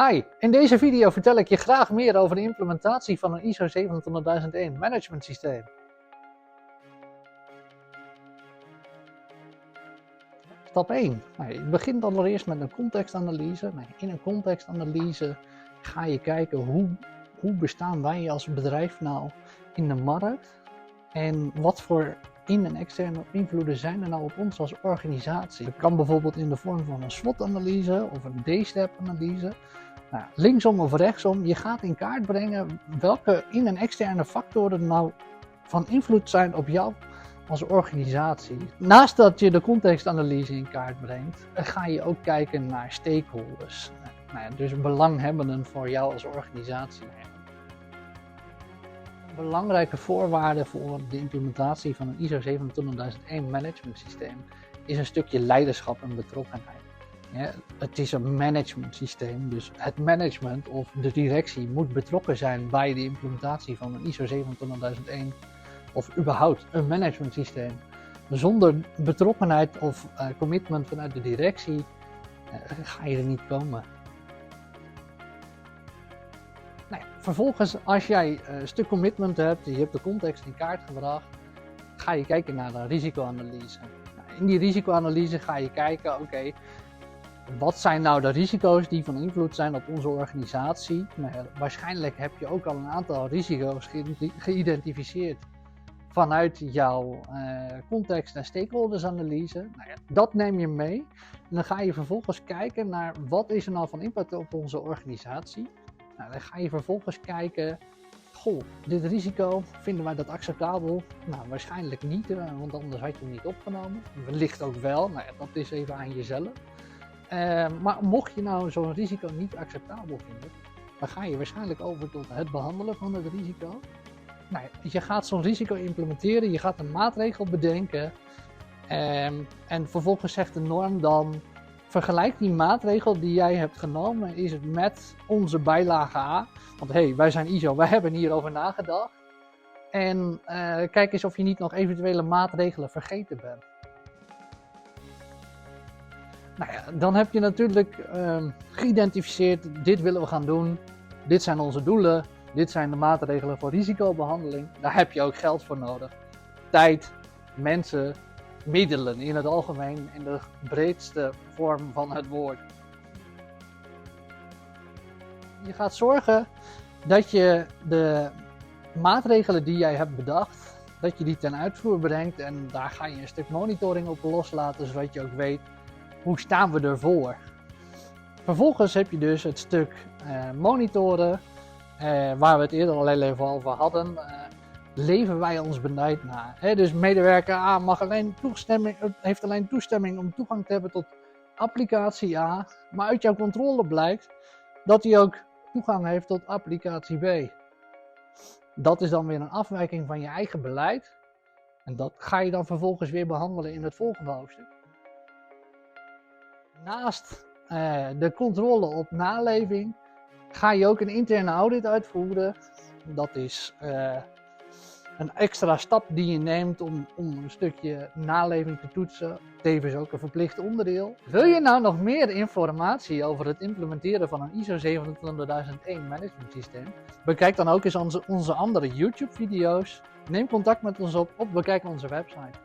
Hi, in deze video vertel ik je graag meer over de implementatie van een ISO 27001 management systeem. Stap 1. Je begint allereerst met een contextanalyse. In een contextanalyse ga je kijken hoe bestaan wij als bedrijf nou in de markt en wat voor in- en externe invloeden zijn er nou op ons als organisatie. Dat kan bijvoorbeeld in de vorm van een SWOT-analyse of een D-step-analyse. Linksom of rechtsom, je gaat in kaart brengen welke in- en externe factoren nou van invloed zijn op jou als organisatie. Naast dat je de contextanalyse in kaart brengt, ga je ook kijken naar stakeholders. Dus belanghebbenden voor jou als organisatie. Een belangrijke voorwaarde voor de implementatie van een ISO 27001 management systeem is een stukje leiderschap en betrokkenheid. Ja, het is een management systeem, dus het management of de directie moet betrokken zijn bij de implementatie van een ISO 27001 of überhaupt een management systeem. Zonder betrokkenheid of commitment vanuit de directie ga je er niet komen. Vervolgens, als jij een stuk commitment hebt, je hebt de context in kaart gebracht, ga je kijken naar de risicoanalyse. In die risicoanalyse ga je kijken, oké, wat zijn nou de risico's die van invloed zijn op onze organisatie? Waarschijnlijk heb je ook al een aantal risico's geïdentificeerd vanuit jouw context- en stakeholdersanalyse. Dat neem je mee en dan ga je vervolgens kijken naar wat is er nou van impact op onze organisatie. Dan ga je vervolgens kijken, dit risico, vinden wij dat acceptabel? Waarschijnlijk niet, want anders had je hem niet opgenomen. Wellicht ook wel, dat is even aan jezelf. Maar mocht je nou zo'n risico niet acceptabel vinden, dan ga je waarschijnlijk over tot het behandelen van het risico. Je gaat zo'n risico implementeren, je gaat een maatregel bedenken en vervolgens zegt de norm dan, vergelijk die maatregel die jij hebt genomen, is het met onze bijlage A. Want wij zijn ISO, wij hebben hierover nagedacht. En kijk eens of je niet nog eventuele maatregelen vergeten bent. Dan heb je natuurlijk geïdentificeerd, dit willen we gaan doen, dit zijn onze doelen, dit zijn de maatregelen voor risicobehandeling. Daar heb je ook geld voor nodig. Tijd, mensen, middelen in het algemeen, in de breedste vorm van het woord. Je gaat zorgen dat je de maatregelen die jij hebt bedacht, dat je die ten uitvoer brengt en daar ga je een stuk monitoring op loslaten, zodat je ook weet, hoe staan we ervoor? Vervolgens heb je dus het stuk monitoren, waar we het eerder al even over hadden. Leven wij ons beleid na? Dus medewerker A heeft alleen toestemming om toegang te hebben tot applicatie A, maar uit jouw controle blijkt dat hij ook toegang heeft tot applicatie B. Dat is dan weer een afwijking van je eigen beleid en dat ga je dan vervolgens weer behandelen in het volgende hoofdstuk. Naast de controle op naleving ga je ook een interne audit uitvoeren. Dat is een extra stap die je neemt om een stukje naleving te toetsen. Tevens ook een verplicht onderdeel. Wil je nou nog meer informatie over het implementeren van een ISO 27001 management systeem? Bekijk dan ook eens onze andere YouTube video's. Neem contact met ons op of bekijk onze website.